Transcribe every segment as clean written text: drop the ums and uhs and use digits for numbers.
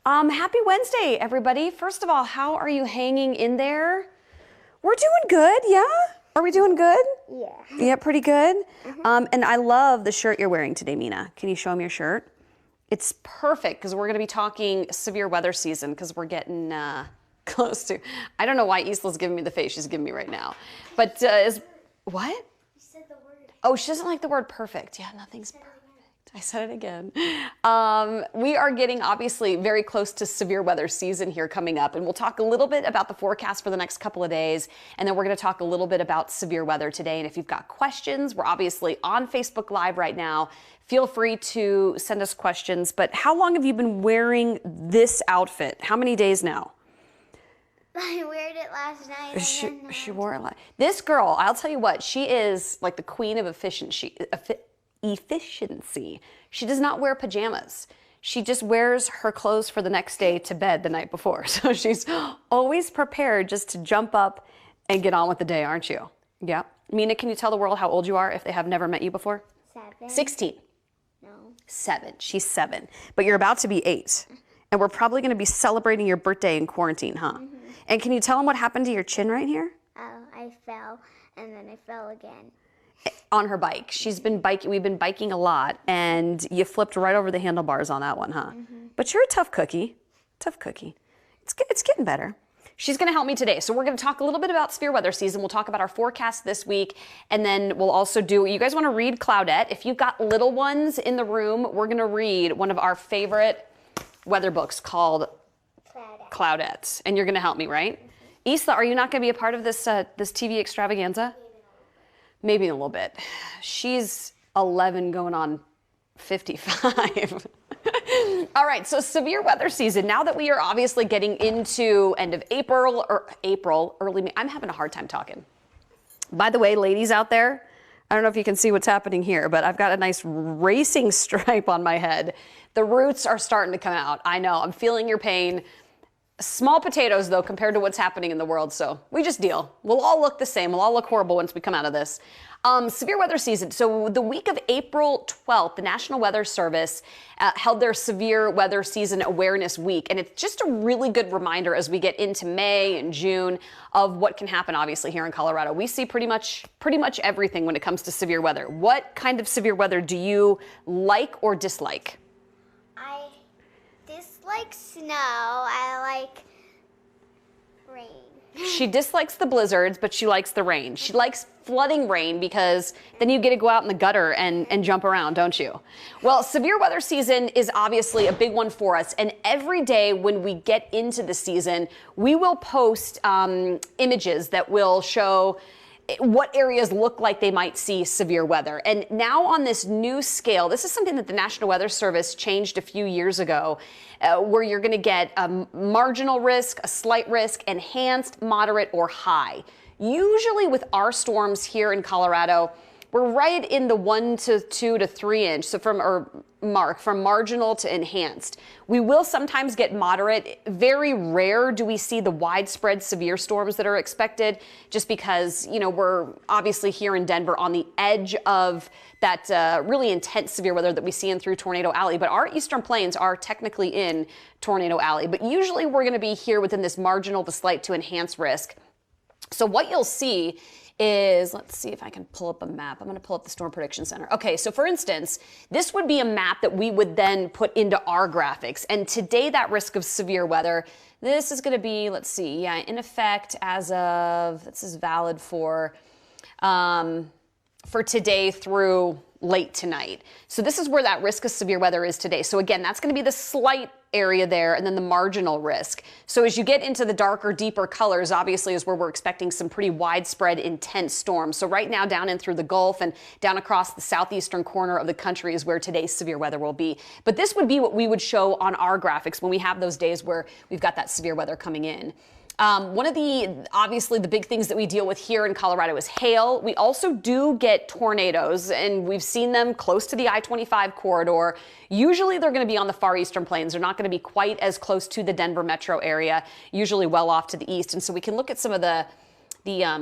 Happy Wednesday, everybody. First of all, how are you hanging in there? We're doing good, yeah? Are we doing good? Yeah. Yeah, pretty good. And I love the shirt you're wearing today, Mina. Can you show them your shirt? It's perfect because we're going to be talking severe weather season because we're getting close to. I don't know why Isla's giving me the face she's giving me right now, but what? You said the word. Oh, she doesn't like the word perfect. Yeah, nothing's perfect. I said it again. We are getting obviously very close to severe weather season here coming up, and we'll talk a little bit about the forecast for the next couple of days, and then we're going to talk a little bit about severe weather today. And if you've got questions, we're obviously on Facebook Live right now. Feel free to send us questions. But how long have you been wearing this outfit? How many days now? I wore it last night. She wore it last. This girl, I'll tell you what, she is like the queen of efficiency. She does not wear pajamas. She just wears her clothes for the next day to bed the night before. So she's always prepared just to jump up and get on with the day, aren't you? Yeah. Mina, can you tell the world how old you are if they have never met you before? 7. 16. No. 7. She's 7. But you're about to be 8. And we're probably going to be celebrating your birthday in quarantine, huh? Mm-hmm. And can you tell them what happened to your chin right here? Oh, I fell, and then I fell again. On her bike. She's been biking. We've been biking a lot, and you flipped right over the handlebars on that one, huh? Mm-hmm. But you're a tough cookie. Tough cookie. It's getting better. She's going to help me today. So we're going to talk a little bit about severe weather season. We'll talk about our forecast this week, and then we'll also do, you guys want to read Cloudette? If you've got little ones in the room, we're going to read one of our favorite weather books called Cloudette. And you're going to help me, right? Mm-hmm. Isla, are you not going to be a part of this this TV extravaganza? Maybe a little bit. She's 11 going on 55. All right, so severe weather season. Now that we are obviously getting into end of April, early May. I'm having a hard time talking. By the way, ladies out there, I don't know if you can see what's happening here, but I've got a nice racing stripe on my head. The roots are starting to come out. I know, I'm feeling your pain. Small potatoes, though, compared to what's happening in the world, so we just deal. We'll all look the same. We'll all look horrible once we come out of this. Severe weather season. So the week of April 12th, the National Weather Service held their Severe Weather Season Awareness Week, and it's just a really good reminder as we get into May and June of what can happen, obviously, here in Colorado. We see pretty much everything when it comes to severe weather. What kind of severe weather do you like or dislike? I dislike snow. I like rain. She dislikes the blizzards, but she likes the rain. She likes flooding rain because then you get to go out in the gutter and jump around, don't you? Well, severe weather season is obviously a big one for us. And every day when we get into the season, we will post images that will show what areas look like they might see severe weather. And now on this new scale, this is something that the National Weather Service changed a few years ago, where you're going to get a marginal risk, a slight risk, enhanced, moderate, or high. Usually with our storms here in Colorado, we're right in the 1 to 2 to 3 inch, so from marginal to enhanced. We will sometimes get moderate. Very rare do we see the widespread severe storms that are expected, just because, you know, we're obviously here in Denver on the edge of that really intense severe weather that we see in through Tornado Alley. But our eastern plains are technically in Tornado Alley. But usually we're going to be here within this marginal to slight to enhanced risk. So what you'll see is, let's see if I can pull up a map. I'm going to pull up the Storm Prediction Center. Okay, so for instance, this would be a map that we would then put into our graphics. And today, that risk of severe weather, this is going to be, let's see, yeah, in effect as of, this is valid for today through late tonight. So this is where that risk of severe weather is today. So again, that's going to be the slight area there and then the marginal risk. So as you get into the darker, deeper colors, obviously is where we're expecting some pretty widespread, intense storms. So right now down in through the Gulf and down across the southeastern corner of the country is where today's severe weather will be. But this would be what we would show on our graphics when we have those days where we've got that severe weather coming in. One of obviously the big things that we deal with here in Colorado is hail. We also do get tornadoes, and we've seen them close to the I-25 corridor. Usually they're going to be on the far eastern plains. They're not going to be quite as close to the Denver metro area, usually well off to the east. And so we can look at some of the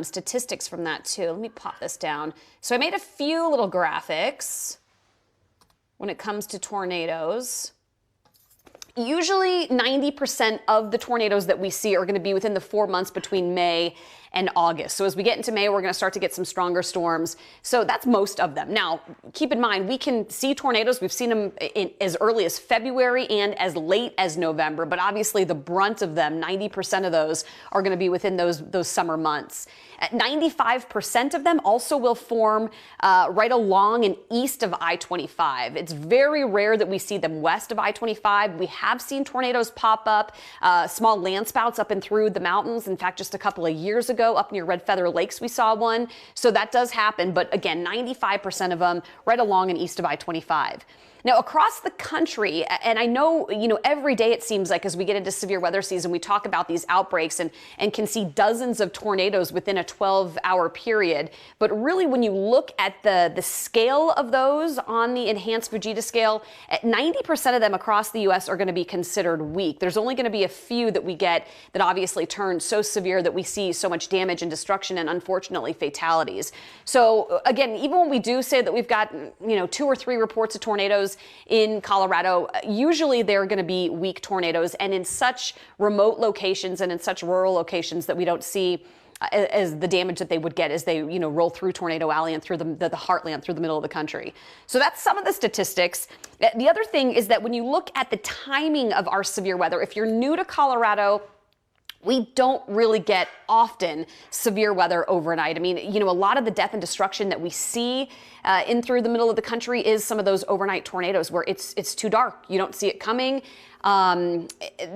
statistics from that too. Let me pop this down. So I made a few little graphics when it comes to tornadoes. Usually 90% of the tornadoes that we see are going to be within the 4 months between May and August. So as we get into May, we're going to start to get some stronger storms. So that's most of them. Now, keep in mind, we can see tornadoes. We've seen them as early as February and as late as November. But obviously the brunt of them, 90% of those, are going to be within those summer months. 95% of them also will form right along and east of I-25. It's very rare that we see them west of I-25. We have seen tornadoes pop up, small landspouts up and through the mountains. In fact, just a couple of years ago, up near Red Feather Lakes, we saw one. So that does happen. But again, 95% of them right along and east of I-25. Now, across the country, and I know, every day it seems like as we get into severe weather season, we talk about these outbreaks and can see dozens of tornadoes within a 12-hour period. But really, when you look at the scale of those on the enhanced Fujita scale, 90% of them across the U.S. are going to be considered weak. There's only going to be a few that we get that obviously turn so severe that we see so much damage and destruction and unfortunately fatalities. So again, even when we do say that we've got, 2 or 3 reports of tornadoes in Colorado, usually they're going to be weak tornadoes and in such remote locations and in such rural locations that we don't see as the damage that they would get as they, roll through Tornado Alley and through the heartland, through the middle of the country. So that's some of the statistics. The other thing is that when you look at the timing of our severe weather, if you're new to Colorado, we don't really get often severe weather overnight. I mean, a lot of the death and destruction that we see in through the middle of the country is some of those overnight tornadoes where it's too dark. You don't see it coming.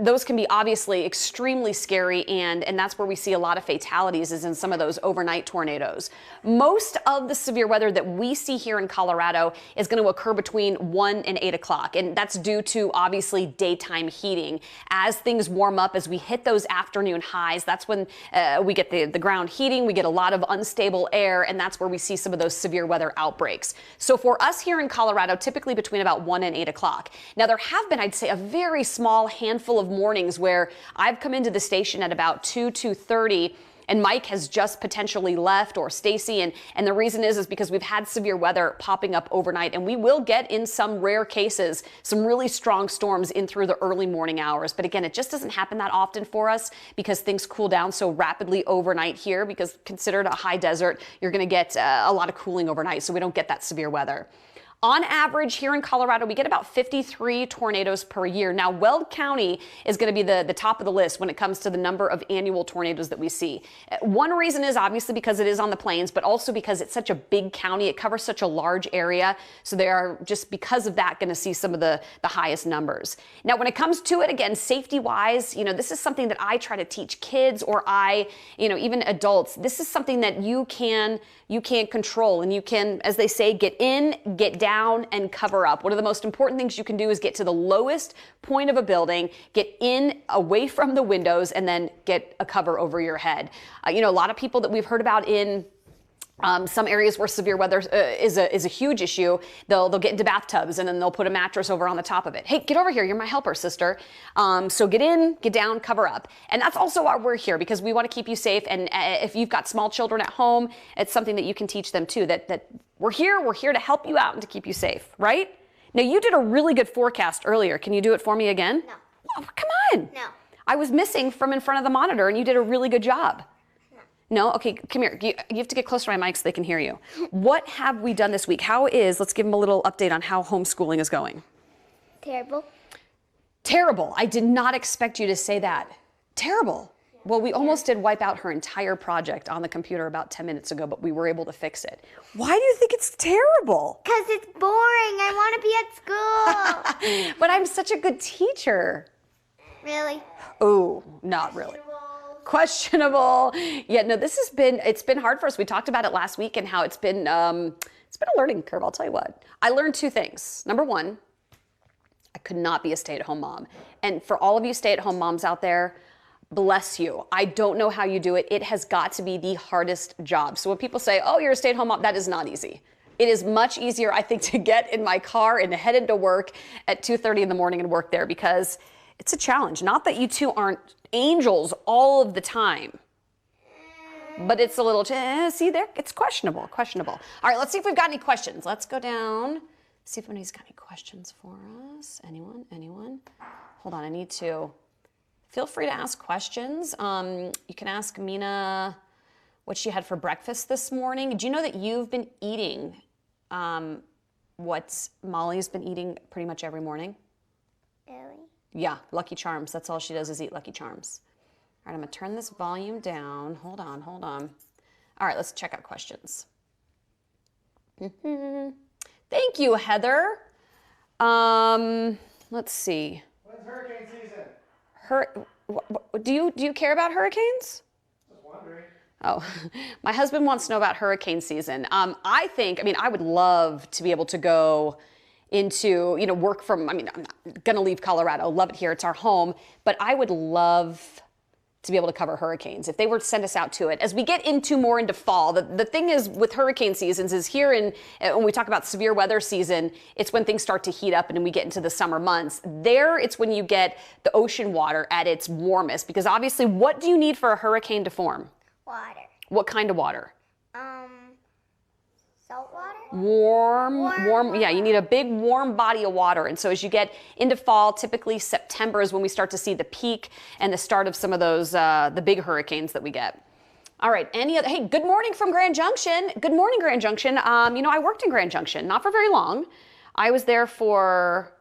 Those can be obviously extremely scary, and that's where we see a lot of fatalities is in some of those overnight tornadoes. Most of the severe weather that we see here in Colorado is going to occur between 1 and 8 o'clock, and that's due to obviously daytime heating. As things warm up, as we hit those afternoon highs, that's when we get the ground heating, we get a lot of unstable air, and that's where we see some of those severe weather outbreaks. So for us here in Colorado, typically between about 1 and 8 o'clock. Now there have been, I'd say, a very small handful of mornings where I've come into the station at about 2:30 and Mike has just potentially left, or Stacy, and the reason is because we've had severe weather popping up overnight, and we will get, in some rare cases, some really strong storms in through the early morning hours. But again, it just doesn't happen that often for us because things cool down so rapidly overnight here, because considered a high desert, you're going to get a lot of cooling overnight, so we don't get that severe weather. On average, here in Colorado, we get about 53 tornadoes per year. Now, Weld County is going to be the top of the list when it comes to the number of annual tornadoes that we see. One reason is obviously because it is on the plains, but also because it's such a big county. It covers such a large area. So they are, just because of that, going to see some of the highest numbers. Now, when it comes to it, again, safety-wise, this is something that I try to teach kids, or even adults. This is something that you can control, and you can, as they say, get in, get down, and cover up. One of the most important things you can do is get to the lowest point of a building, get in away from the windows, and then get a cover over your head. A lot of people that we've heard about in some areas where severe weather is a huge issue, they'll get into bathtubs and then they'll put a mattress over on the top of it. Hey, get over here. You're my helper, sister. So get in, get down, cover up. And that's also why we're here, because we want to keep you safe. And if you've got small children at home, it's something that you can teach them too, that we're here to help you out and to keep you safe, right? Now, you did a really good forecast earlier. Can you do it for me again? No. Oh, come on. No. I was missing from in front of the monitor and you did a really good job. No? Okay, come here. You have to get closer to my mic so they can hear you. What have we done this week? Let's give them a little update on how homeschooling is going. Terrible. Terrible. I did not expect you to say that. Terrible. Well, we almost did wipe out her entire project on the computer about 10 minutes ago, but we were able to fix it. Why do you think it's terrible? Because it's boring. I want to be at school. But I'm such a good teacher. Really? Oh, not really. Questionable. Yeah, no, it's been hard for us. We talked about it last week and how it's been a learning curve. I'll tell you what. I learned 2 things. Number 1, I could not be a stay-at-home mom. And for all of you stay-at-home moms out there, bless you. I don't know how you do it. It has got to be the hardest job. So when people say, oh, you're a stay-at-home mom, that is not easy. It is much easier, I think, to get in my car and head into work at 2:30 in the morning and work there, because it's a challenge. Not that you two aren't angels all of the time, but it's a little, see there, it's questionable. All right, let's see if we've got any questions. Let's go down, see if anybody's got any questions for us. Anyone? hold on, I need to, feel free to ask questions. You can ask Mina what she had for breakfast this morning. Do you know that you've been eating what Molly's been eating pretty much every morning? Really? Yeah, Lucky Charms. That's all she does is eat Lucky Charms. All right, I'm gonna turn this volume down. Hold on. All right, let's check out questions. Thank you, Heather. Let's see. When's hurricane season? Do you care about hurricanes? Just wondering. Oh, my husband wants to know about hurricane season. I would love to be able to go into, work from, I'm not gonna leave Colorado, love it here, it's our home, but I would love to be able to cover hurricanes. If they were to send us out to it, as we get more into fall, the thing is with hurricane seasons is when we talk about severe weather season, it's when things start to heat up and then we get into the summer months. There, it's when you get the ocean water at its warmest, because obviously, what do you need for a hurricane to form? Water. What kind of water? Salt water? Warm. Yeah, you need a big warm body of water. And so as you get into fall, typically September is when we start to see the peak and the start of some of those, the big hurricanes that we get. All right, hey, good morning from Grand Junction. Good morning, Grand Junction. I worked in Grand Junction, not for very long. I was there for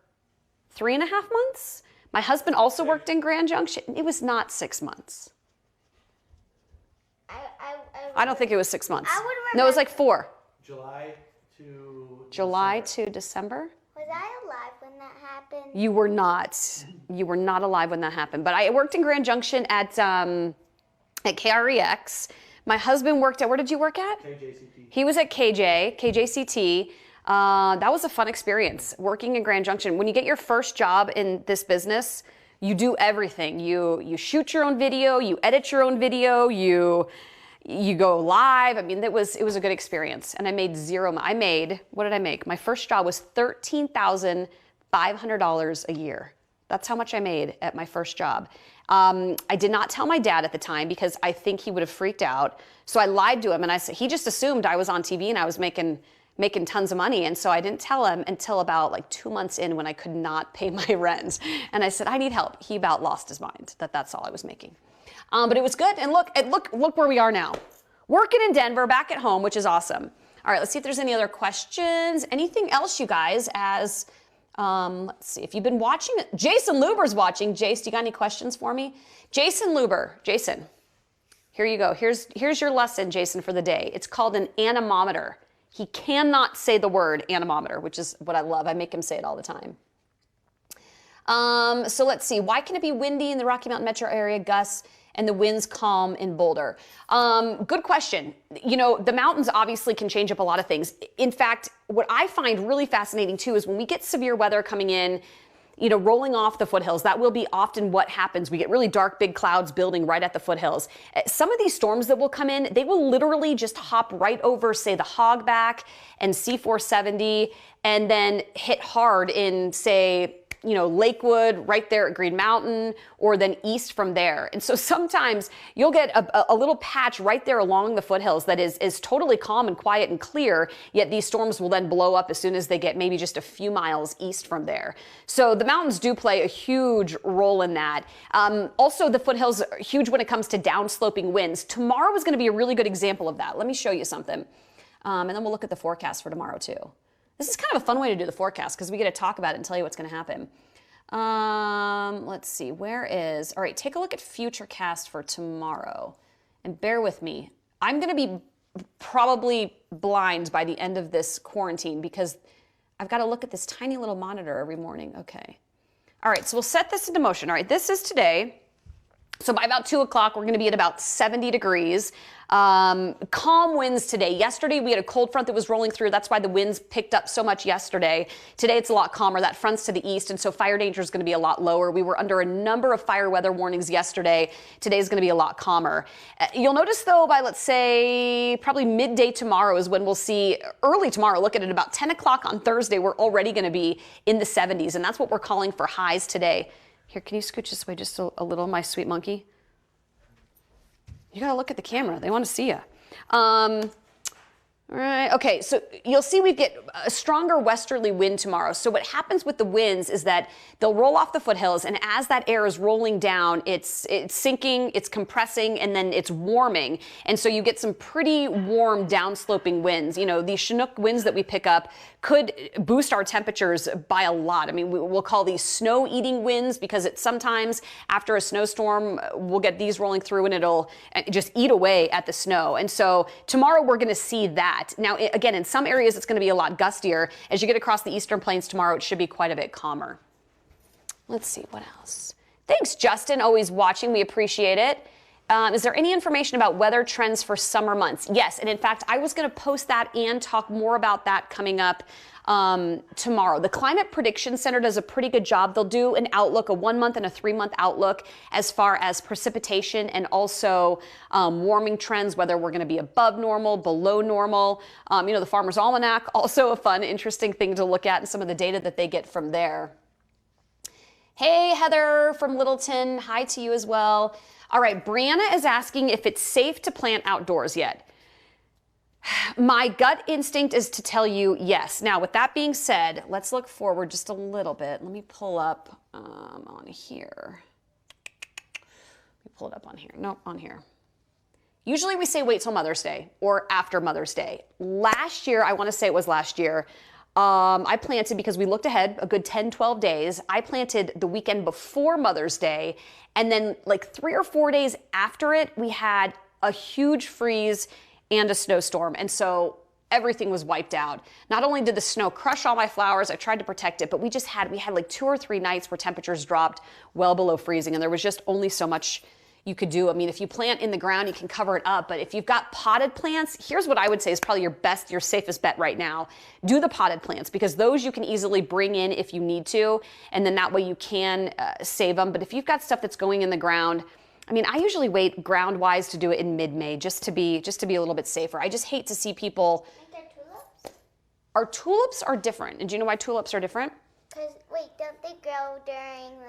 3.5 months. My husband also worked in Grand Junction. It was not 6 months. I don't think it was 6 months. No, it was like 4. July to December. Was I alive when that happened? You were not. You were not alive when that happened. But I worked in Grand Junction at KREX. My husband worked at, where did you work at? KJCT. He was at KJCT. That was a fun experience, working in Grand Junction. When you get your first job in this business, you do everything. You shoot your own video, you edit your own video, you go live. It was a good experience. And I made what did I make? My first job was $13,500 a year. That's how much I made at my first job. I did not tell my dad at the time because I think he would have freaked out. So I lied to him and I said, he just assumed I was on TV and I was making tons of money. And so I didn't tell him until about like 2 months in when I could not pay my rent. And I said, I need help. He about lost his mind that's all I was making. But it was good. And look where we are now. Working in Denver, back at home, which is awesome. All right, let's see if there's any other questions. Anything else, you guys, let's see, if you've been watching, Jason Luber's watching. Jace, do you got any questions for me? Jason Luber, Jason, here you go. Here's your lesson, Jason, for the day. It's called an anemometer. He cannot say the word anemometer, which is what I love. I make him say it all the time. So let's see, why can it be windy in the Rocky Mountain metro area, Gus, and the winds calm in Boulder? Good question. The mountains obviously can change up a lot of things. In fact, what I find really fascinating too is when we get severe weather coming in, rolling off the foothills, that will be often what happens. We get really dark, big clouds building right at the foothills. Some of these storms that will come in, they will literally just hop right over, say, the Hogback and C470, and then hit hard in, say, Lakewood, right there at Green Mountain, or then east from there. And so sometimes you'll get a little patch right there along the foothills that is totally calm and quiet and clear, yet these storms will then blow up as soon as they get maybe just a few miles east from there. So the mountains do play a huge role in that. Also, the foothills are huge when it comes to downsloping winds. Tomorrow is going to be a really good example of that. Let me show you something. And then we'll look at the forecast for tomorrow too. This is kind of a fun way to do the forecast because we get to talk about it and tell you what's going to happen. Let's see, all right, take a look at Futurecast for tomorrow. And bear with me. I'm going to be probably blind by the end of this quarantine because I've got to look at this tiny little monitor every morning. Okay. All right, so we'll set this into motion. All right, this is today. So by about 2 o'clock, we're going to be at about 70 degrees. Calm winds today. Yesterday, we had a cold front that was rolling through. That's why the winds picked up so much yesterday. Today, it's a lot calmer. That front's to the east, and so fire danger is going to be a lot lower. We were under a number of fire weather warnings yesterday. Today's going to be a lot calmer. You'll notice, though, by, let's say, probably midday tomorrow is when we'll see, early tomorrow, look at it, about 10 o'clock on Thursday, we're already going to be in the 70s, and that's what we're calling for highs today. Here, can you scooch this way just a little, my sweet monkey? You gotta look at the camera. They want to see you. All right, okay, so you'll see we get a stronger westerly wind tomorrow. So what happens with the winds is that they'll roll off the foothills, and as that air is rolling down, it's sinking, it's compressing, and then it's warming. And so you get some pretty warm downsloping winds. You know, these Chinook winds that we pick up could boost our temperatures by a lot. I mean, we'll call these snow-eating winds because it's sometimes after a snowstorm, we'll get these rolling through and it'll just eat away at the snow. And so tomorrow we're going to see that. Now, again, in some areas, it's going to be a lot gustier. As you get across the eastern plains tomorrow, it should be quite a bit calmer. Let's see, what else? Thanks, Justin, always watching. We appreciate it. Is there any information about weather trends for summer months? Yes, and in fact, I was going to post that and talk more about that coming up tomorrow. The Climate Prediction Center does a pretty good job. They'll do an outlook, a 1 month and a 3 month outlook as far as precipitation and also warming trends, whether we're going to be above normal, below normal. You know, the Farmer's Almanac, also a fun, interesting thing to look at and some of the data that they get from there. Hey, Heather from Littleton. Hi to you as well. All right, Brianna is asking if it's safe to plant outdoors yet. My gut instinct is to tell you yes. Now, with that being said, let's look forward just a little bit. Let me pull up on here. Let me pull it up on here. Nope, on here. Usually we say wait till Mother's Day or after Mother's Day. Last year, I want to say it was last year, I planted, because we looked ahead a good 10, 12 days, I planted the weekend before Mother's Day, and then like 3 or 4 days after it, we had a huge freeze and a snowstorm, and so everything was wiped out. Not only did the snow crush all my flowers, I tried to protect it, but we had like 2 or 3 nights where temperatures dropped well below freezing, and there was just only so much you could do. I mean, if you plant in the ground, you can cover it up, but if you've got potted plants, here's what I would say is probably your safest bet right now. Do the potted plants, because those you can easily bring in if you need to, and then that way you can save them. But if you've got stuff that's going in the ground, I mean, I usually wait ground-wise to do it in mid-May just to be a little bit safer. I just hate to see people. Like tulips? Our tulips are different. And do you know why tulips are different? Because, wait, don't they grow during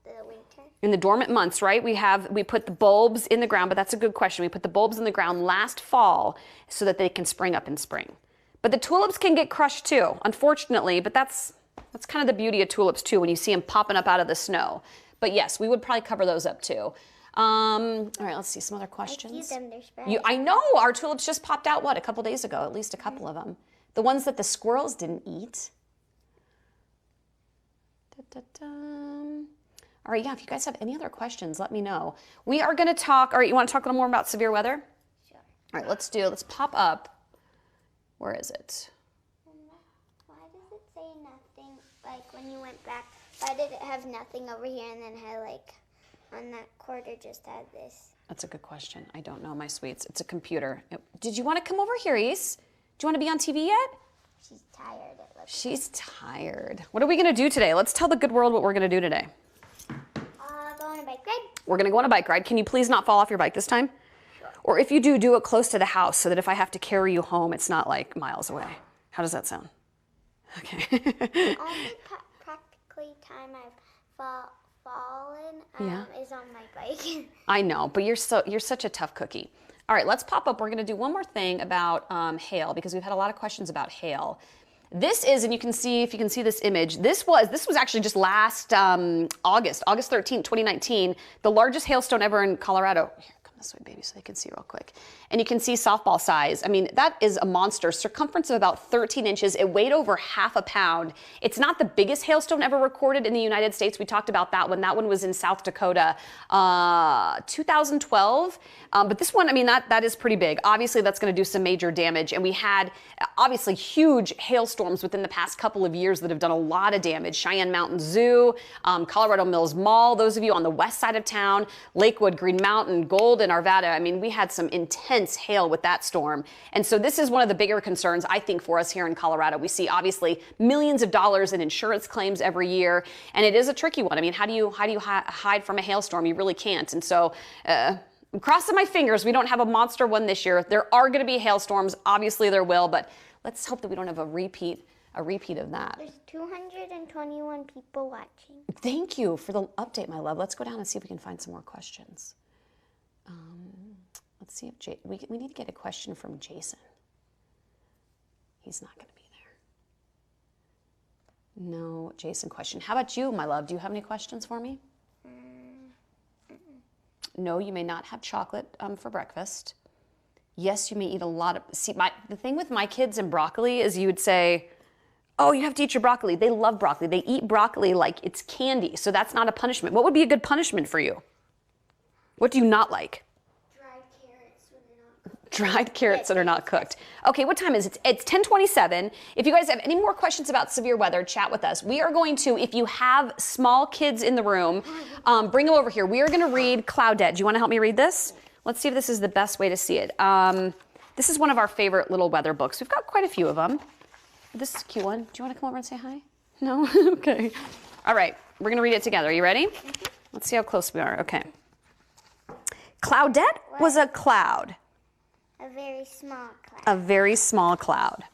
the winter? In the dormant months, right? We put the bulbs in the ground, but that's a good question. We put the bulbs in the ground last fall so that they can spring up in spring. But the tulips can get crushed too, unfortunately, but that's kind of the beauty of tulips too, when you see them popping up out of the snow. But yes, we would probably cover those up too. All right, let's see some other questions. I see them, they're spreading. I know, our tulips just popped out, a couple days ago, at least a couple of them. The ones that the squirrels didn't eat. All right, yeah, if you guys have any other questions, let me know. We are gonna talk, all right, you wanna talk a little more about severe weather? Sure. All right, let's pop up. Where is it? Why does it say nothing, like when you went back, why did it have nothing over here and then had like, on that quarter just had this? That's a good question. I don't know, my sweets. It's a computer. Did you wanna come over here, Ise? Do you wanna be on TV yet? She's tired, it looks. She's tired. What are we gonna do today? Let's tell the good world what we're gonna do today. Go on a bike ride? We're gonna go on a bike ride. Can you please not fall off your bike this time? Sure. Or if you do, do it close to the house so that if I have to carry you home, it's not like miles away. How does that sound? Okay. Only practically time I've fallen is on my bike. I know, but you're such a tough cookie. All right, let's pop up. We're gonna do one more thing about hail, because we've had a lot of questions about hail. This is, and you can see, if you can see this image, this was actually just last August 13th, 2019, the largest hailstone ever in Colorado. Here, come this way, baby, so they can see real quick. And you can see softball size. I mean, that is a monster. Circumference of about 13 inches. It weighed over half a pound. It's not the biggest hailstone ever recorded in the United States. We talked about that one. That one was in South Dakota, 2012. But this one, I mean, that is pretty big. Obviously, that's going to do some major damage. And we had, obviously, huge hailstorms within the past couple of years that have done a lot of damage. Cheyenne Mountain Zoo, Colorado Mills Mall, those of you on the west side of town, Lakewood, Green Mountain, Golden, Arvada. I mean, we had some intense hail with that storm. And so this is one of the bigger concerns, I think, for us here in Colorado. We see, obviously, millions of dollars in insurance claims every year. And it is a tricky one. I mean, how do you hide from a hailstorm? You really can't. And so, I'm crossing my fingers we don't have a monster one this year. There are going to be hailstorms. Obviously there will, but let's hope that we don't have a repeat of that. There's 221 people watching. Thank you for the update, my love. Let's go down and see if we can find some more questions. Let's see if we need to get a question from Jason. He's not going to be there. No Jason question. How about you, my love? Do you have any questions for me? No, you may not have chocolate for breakfast. Yes, you may eat a lot of... See, the thing with my kids and broccoli is you would say, oh, you have to eat your broccoli. They love broccoli. They eat broccoli like it's candy, so that's not a punishment. What would be a good punishment for you? What do you not like? Dried carrots when they're not cooked. Dried carrots that are not cooked. Okay, what time is it? It's 10:27. If you guys have any more questions about severe weather, chat with us. We are going to, if you have small kids in the room, bring them over here. We are going to read Claudette. Do you want to help me read this? Let's see if this is the best way to see it. This is one of our favorite little weather books. We've got quite a few of them. This is a cute one. Do you want to come over and say hi? No? Okay. All right, we're going to read it together. Are you ready? Let's see how close we are. Okay. Claudette was a cloud. A very small cloud. A very small cloud.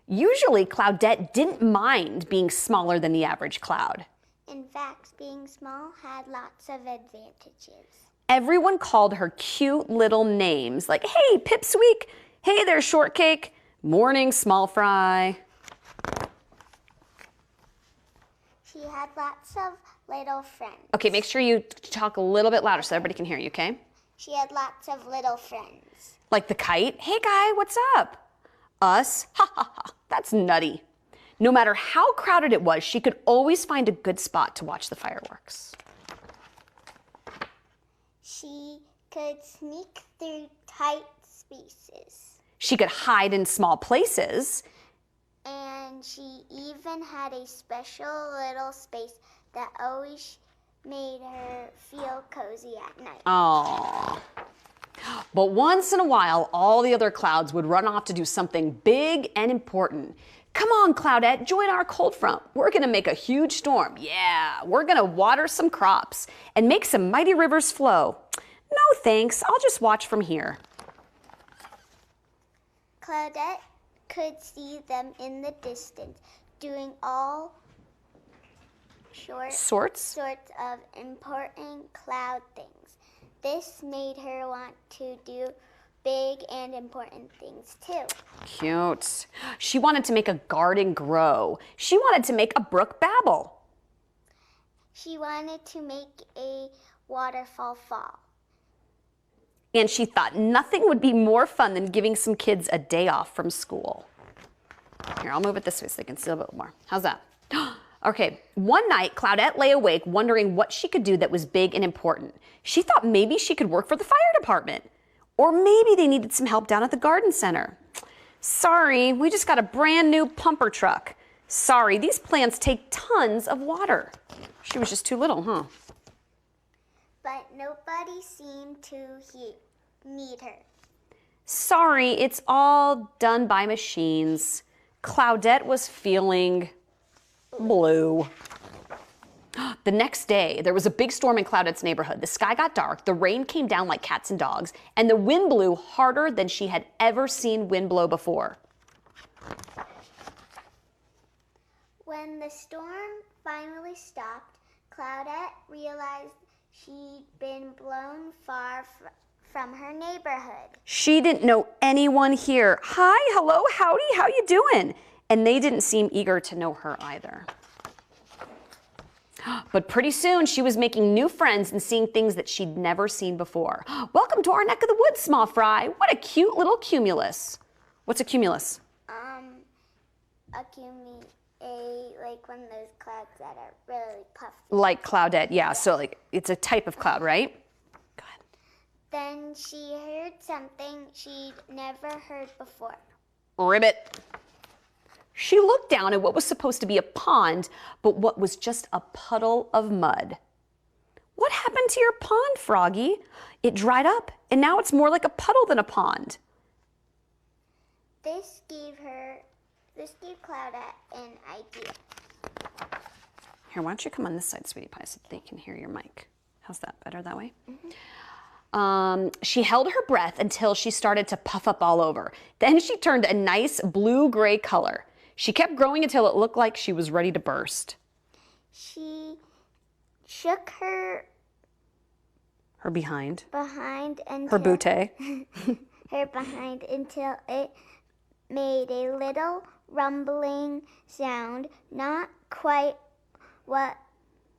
Usually, Claudette didn't mind being smaller than the average cloud. In fact, being small had lots of advantages. Everyone called her cute little names like, hey, Pipsqueak. Hey there, Shortcake. Morning, Small Fry. She had lots of little friends. Okay, make sure you talk a little bit louder so everybody can hear you, okay? She had lots of little friends. Like the kite. Hey, guy, what's up? Us? Ha, ha, ha. That's nutty. No matter how crowded it was, she could always find a good spot to watch the fireworks. She could sneak through tight spaces. She could hide in small places. And she even had a special little space that always made her feel cozy at night. Aww. But once in a while, all the other clouds would run off to do something big and important. Come on, Claudette, join our cold front. We're going to make a huge storm. Yeah, we're going to water some crops and make some mighty rivers flow. No thanks, I'll just watch from here. Claudette could see them in the distance, doing all sorts of important cloud things. This made her want to do big and important things too. Cute. She wanted to make a garden grow. She wanted to make a brook babble. She wanted to make a waterfall fall. And she thought nothing would be more fun than giving some kids a day off from school. Here, I'll move it this way so they can see a little bit more. How's that? Okay, one night, Claudette lay awake wondering what she could do that was big and important. She thought maybe she could work for the fire department. Or maybe they needed some help down at the garden center. Sorry, we just got a brand new pumper truck. Sorry, these plants take tons of water. She was just too little, huh? But nobody seemed to need her. Sorry, it's all done by machines. Claudette was feeling blue. The next day, there was a big storm in Claudette's neighborhood. The sky got dark, the rain came down like cats and dogs, and the wind blew harder than she had ever seen wind blow before. When the storm finally stopped, Claudette realized she'd been blown far from her neighborhood. She didn't know anyone here. Hi, hello, howdy, how you doing? And they didn't seem eager to know her either. But pretty soon, she was making new friends and seeing things that she'd never seen before. Welcome to our neck of the woods, Small Fry. What a cute little cumulus. What's a cumulus? Like one of those clouds that are really puffy. Like Claudette, yeah. So like it's a type of cloud, right? Go ahead. Then she heard something she'd never heard before. Ribbit. She looked down at what was supposed to be a pond, but what was just a puddle of mud. What happened to your pond, Froggy? It dried up, and now it's more like a puddle than a pond. This gave Claudette an idea. Here, why don't you come on this side, sweetie pie, so they can hear your mic. How's that? Better that way? Mm-hmm. She held her breath until she started to puff up all over. Then she turned a nice blue-gray color. She kept growing until it looked like she was ready to burst. She shook her behind. Until Her bootay. her behind until it made a little rumbling sound, not quite what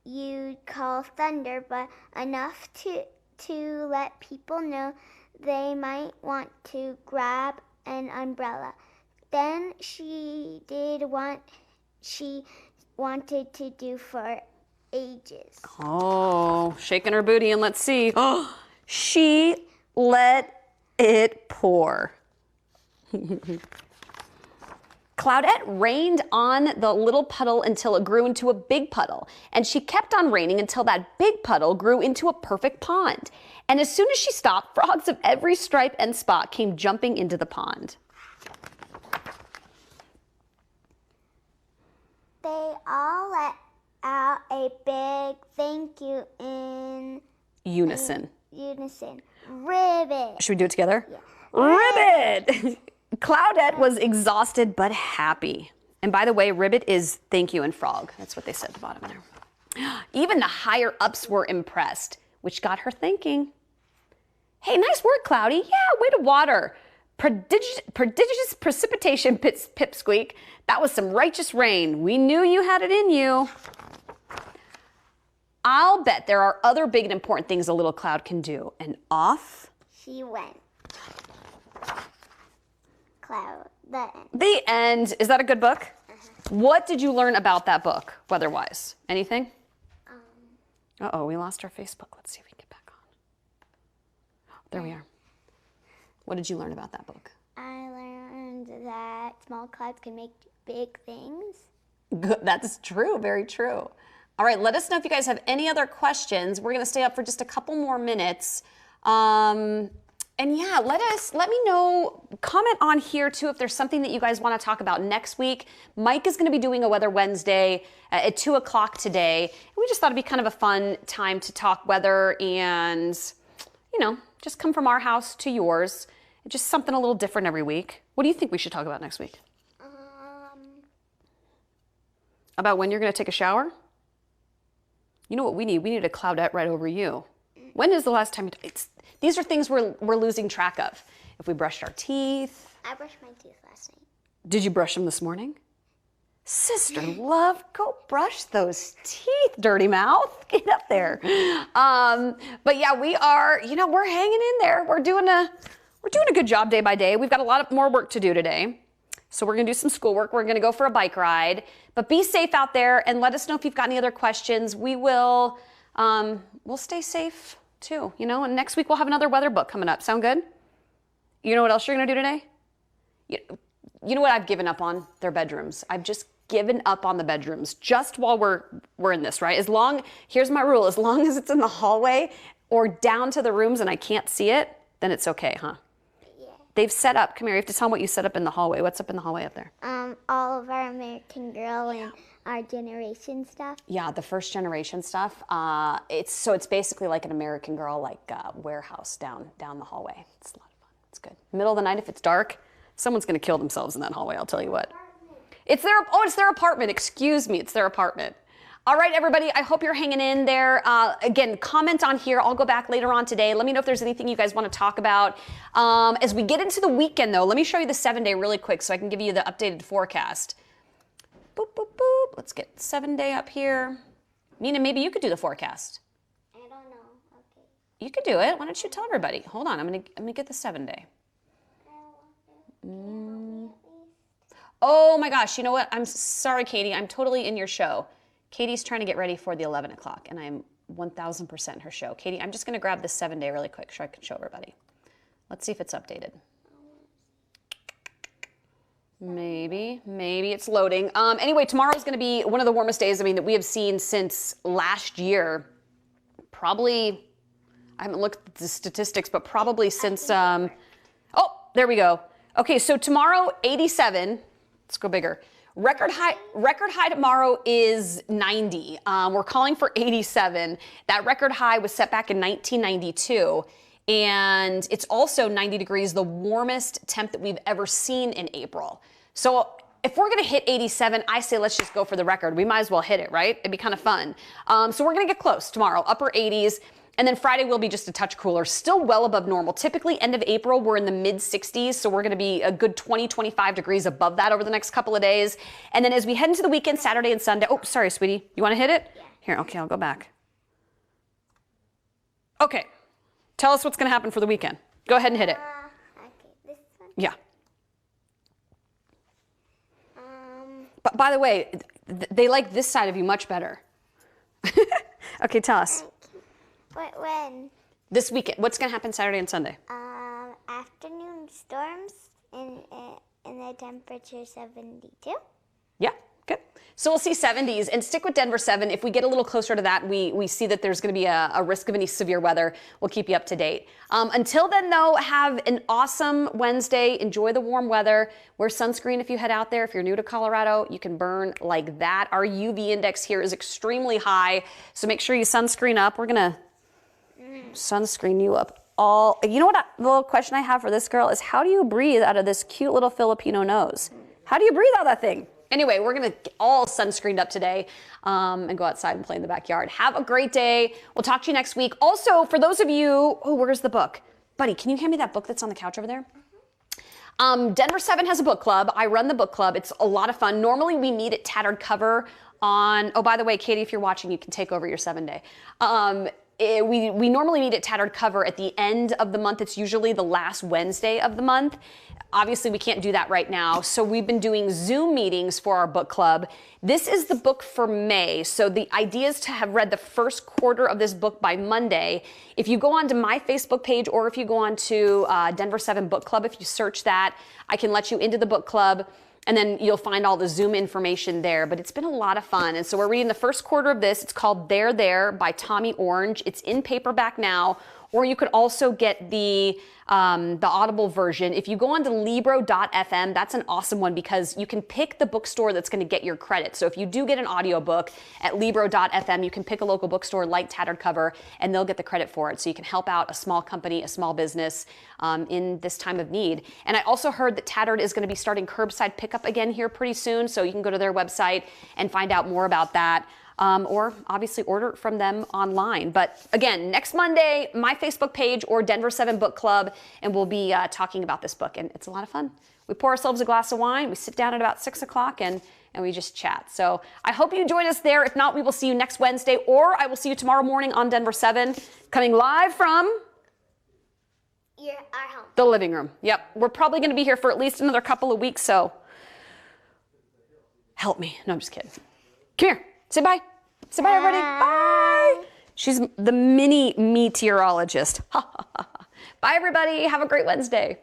you'd call thunder, but enough to let people know they might want to grab an umbrella. Then she did what she wanted to do for ages. Oh, shaking her booty, and let's see. Oh, she let it pour. Claudette rained on the little puddle until it grew into a big puddle, and she kept on raining until that big puddle grew into a perfect pond. And as soon as she stopped, frogs of every stripe and spot came jumping into the pond. They all let out a big thank you in Unison. Ribbit. Should we do it together? Yeah. Ribbit! Claudette was exhausted but happy. And by the way, ribbit is thank you in frog. That's what they said at the bottom there. Even the higher ups were impressed, which got her thinking. Hey, nice work, Cloudy. Yeah, way to water. Prodigious precipitation, pipsqueak. That was some righteous rain. We knew you had it in you. I'll bet there are other big and important things a little cloud can do. And off she went. Cloud. The end. The end. Is that a good book? What did you learn about that book, weather-wise? Anything? Uh-oh, we lost our Facebook. Let's see if we can get back on. There we are. What did you learn about that book? I learned that small clouds can make big things. Good. That's true. Very true. All right, let us know if you guys have any other questions. We're going to stay up for just a couple more minutes. And yeah, let me know, comment on here too if there's something that you guys want to talk about next week. Mike is going to be doing a Weather Wednesday at 2 o'clock today. We just thought it'd be kind of a fun time to talk weather and, you know, just come from our house to yours. Just something a little different every week. What do you think we should talk about next week? About when you're going to take a shower? You know what we need? We need a Claudette right over you. When is the last time these are things we're losing track of. If we brushed our teeth. I brushed my teeth last night. Did you brush them this morning? Sister love, go brush those teeth, dirty mouth. Get up there. But yeah, we are, you know, we're hanging in there. We're doing a good job day by day. We've got a lot more work to do today. So we're gonna do some schoolwork. We're gonna go for a bike ride. But be safe out there and let us know if you've got any other questions. We will, we'll stay safe too, you know, and next week we'll have another weather book coming up. Sound good? You know what else you're gonna do today? You know what I've given up on? Their bedrooms. I've just given up on the bedrooms just while we're in this, right? Here's my rule, as long as it's in the hallway or down to the rooms and I can't see it, then it's okay, huh? Yeah. They've set up, come here, you have to tell them what you set up in the hallway. What's up in the hallway up there? All of our American Girl and our generation stuff. Yeah, the first generation stuff. It's basically like an American Girl, like warehouse down the hallway. It's a lot of fun. It's good. Middle of the night, if it's dark, someone's gonna kill themselves in that hallway, I'll tell you what. It's their apartment, excuse me, it's their apartment. All right, everybody, I hope you're hanging in there. Again, comment on here. I'll go back later on today. Let me know if there's anything you guys want to talk about. As we get into the weekend, though, let me show you the 7-day really quick so I can give you the updated forecast. Boop, boop, boop. Let's get 7-day up here. Mina, maybe you could do the forecast. I don't know. Okay. You could do it. Why don't you tell everybody? Hold on, I'm gonna get the 7-day. Oh my gosh, you know what? I'm sorry, Katie. I'm totally in your show. Katie's trying to get ready for the 11 o'clock, and I'm 1,000% her show. Katie, I'm just going to grab this 7-day really quick so I can show everybody. Let's see if it's updated. Maybe it's loading. Anyway, tomorrow's going to be one of the warmest days, that we have seen since last year. Probably, I haven't looked at the statistics, but probably since, oh, there we go. Okay, so tomorrow, 87. Let's go bigger. Record high tomorrow is 90. We're calling for 87. That record high was set back in 1992. And it's also 90 degrees, the warmest temp that we've ever seen in April. So if we're gonna hit 87, I say let's just go for the record. We might as well hit it, right? It'd be kind of fun. So we're gonna get close tomorrow, upper 80s. And then Friday will be just a touch cooler, still well above normal. Typically end of April, we're in the mid 60s, so we're gonna be a good 20, 25 degrees above that over the next couple of days. And then as we head into the weekend, Saturday and Sunday, oh, sorry, sweetie, you wanna hit it? Yeah. Here, okay, I'll go back. Okay, tell us what's gonna happen for the weekend. Go ahead and hit it. Okay, this one? Yeah. But by the way, they like this side of you much better. Okay, tell us. When? This weekend, what's gonna happen Saturday and Sunday? Afternoon storms and the temperature 72. Yeah, good. So we'll see 70s and stick with Denver 7. If we get a little closer to that, we see that there's going to be a risk of any severe weather. We'll keep you up to date. Until then, though, have an awesome Wednesday. Enjoy the warm weather. Wear sunscreen if you head out there. If you're new to Colorado, you can burn like that. Our UV index here is extremely high, so make sure you sunscreen up. We're going to sunscreen you up. You know what? The little question I have for this girl is, how do you breathe out of this cute little Filipino nose? How do you breathe out of that thing? Anyway, we're going to get all sunscreened up today and go outside and play in the backyard. Have a great day. We'll talk to you next week. Also, for those of you, oh, where's the book? Buddy, can you hand me that book that's on the couch over there? Denver 7 has a book club. I run the book club. It's a lot of fun. Normally, we meet at Tattered Cover on, oh, by the way, Katie, if you're watching, you can take over your 7-day. We normally meet at Tattered Cover at the end of the month. It's usually the last Wednesday of the month. Obviously, we can't do that right now, so we've been doing Zoom meetings for our book club. This is the book for May, so the idea is to have read the first quarter of this book by Monday. If you go onto my Facebook page or if you go onto Denver 7 Book Club, if you search that, I can let you into the book club. And then you'll find all the Zoom information there. But it's been a lot of fun. And so we're reading the first quarter of this. It's called There, There by Tommy Orange. It's in paperback now. Or you could also get the Audible version. If you go on to Libro.fm, that's an awesome one because you can pick the bookstore that's going to get your credit. So if you do get an audiobook at Libro.fm, you can pick a local bookstore like Tattered Cover, and they'll get the credit for it. So you can help out a small company, a small business in this time of need. And I also heard that Tattered is going to be starting curbside pickup again here pretty soon. So you can go to their website and find out more about that. Or obviously order it from them online. But again, next Monday, my Facebook page or Denver 7 Book Club, and we'll be talking about this book. And it's a lot of fun. We pour ourselves a glass of wine, we sit down at about 6 o'clock, and we just chat. So I hope you join us there. If not, we will see you next Wednesday, or I will see you tomorrow morning on Denver 7, coming live from Our home. the living room. Yep, we're probably going to be here for at least another couple of weeks, so help me. No, I'm just kidding. Come here. Say bye. Say bye, everybody. Bye. She's the mini meteorologist. Bye, everybody. Have a great Wednesday.